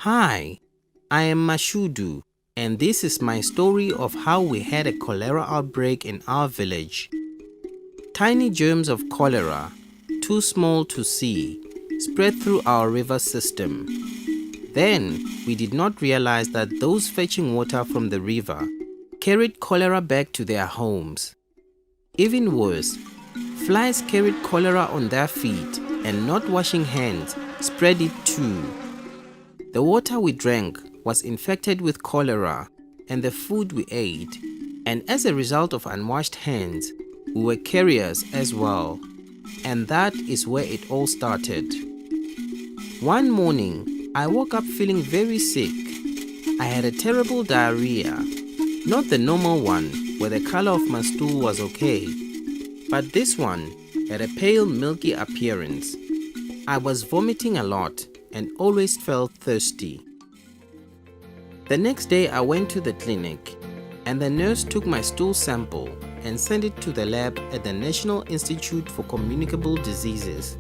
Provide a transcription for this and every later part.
Hi, I am Mashudu, and this is my story of how we had a cholera outbreak in our village. Tiny germs of cholera, too small to see, spread through our river system. Then, we did not realize that those fetching water from the river carried cholera back to their homes. Even worse, flies carried cholera on their feet and not washing hands spread it too. The water we drank was infected with cholera and the food we ate, and as a result of unwashed hands, we were carriers as well. And that is where it all started. One morning, I woke up feeling very sick. I had a terrible diarrhea, not the normal one where the color of my stool was okay, but this one had a pale milky appearance. I was vomiting a lot and always felt thirsty. The next day I went to the clinic and the nurse took my stool sample and sent it to the lab at the National Institute for Communicable Diseases,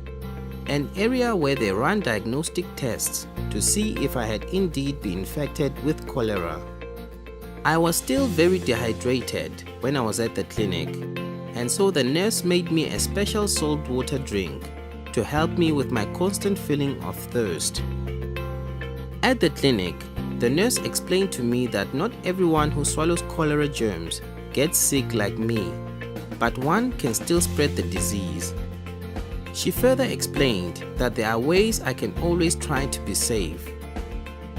an area where they run diagnostic tests to see if I had indeed been infected with cholera. I was still very dehydrated when I was at the clinic, and so the nurse made me a special salt water drink to help me with my constant feeling of thirst. At the clinic, the nurse explained to me that not everyone who swallows cholera germs gets sick like me, but one can still spread the disease. She further explained that there are ways I can always try to be safe.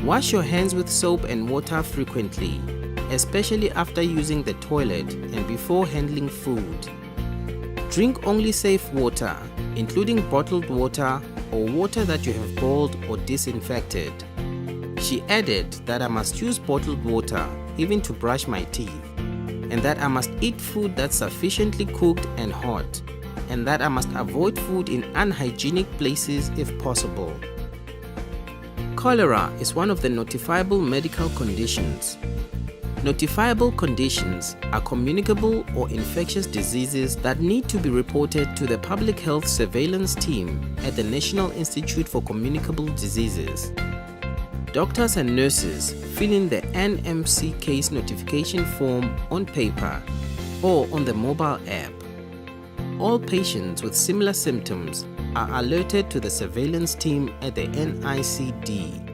Wash your hands with soap and water frequently, especially after using the toilet and before handling food. Drink only safe water, including bottled water or water that you have boiled or disinfected. She added that I must use bottled water even to brush my teeth, and that I must eat food that's sufficiently cooked and hot, and that I must avoid food in unhygienic places if possible. Cholera is one of the notifiable medical conditions. Notifiable conditions are communicable or infectious diseases that need to be reported to the Public Health Surveillance Team at the National Institute for Communicable Diseases. Doctors and nurses fill in the NMC case notification form on paper or on the mobile app. All patients with similar symptoms are alerted to the surveillance team at the NICD.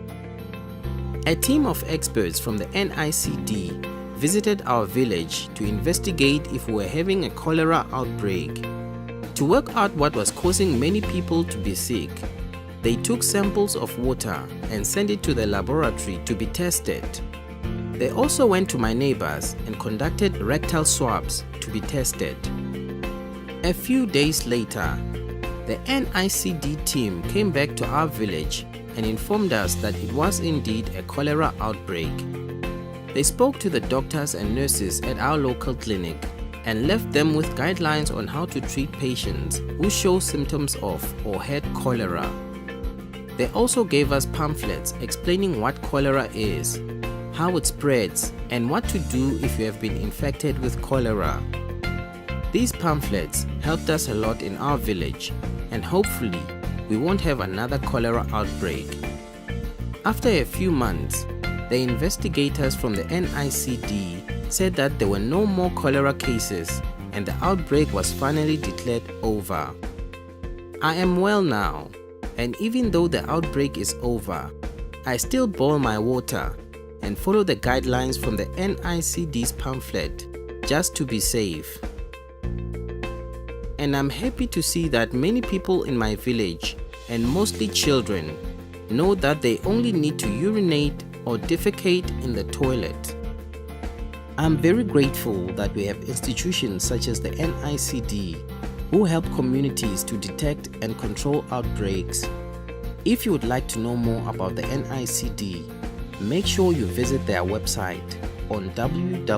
A team of experts from the NICD visited our village to investigate if we were having a cholera outbreak. To work out what was causing many people to be sick, they took samples of water and sent it to the laboratory to be tested. They also went to my neighbors and conducted rectal swabs to be tested. A few days later, the NICD team came back to our village and informed us that it was indeed a cholera outbreak. They spoke to the doctors and nurses at our local clinic and left them with guidelines on how to treat patients who show symptoms of or had cholera. They also gave us pamphlets explaining what cholera is, how it spreads, and what to do if you have been infected with cholera. These pamphlets helped us a lot in our village, and hopefully we won't have another cholera outbreak. After a few months, the investigators from the NICD said that there were no more cholera cases and the outbreak was finally declared over. I am well now, and even though the outbreak is over, I still boil my water and follow the guidelines from the NICD's pamphlet just to be safe. And I'm happy to see that many people in my village, and mostly children, know that they only need to urinate or defecate in the toilet. I'm very grateful that we have institutions such as the NICD who help communities to detect and control outbreaks. If you would like to know more about the NICD, make sure you visit their website on www.nicd.ac.za.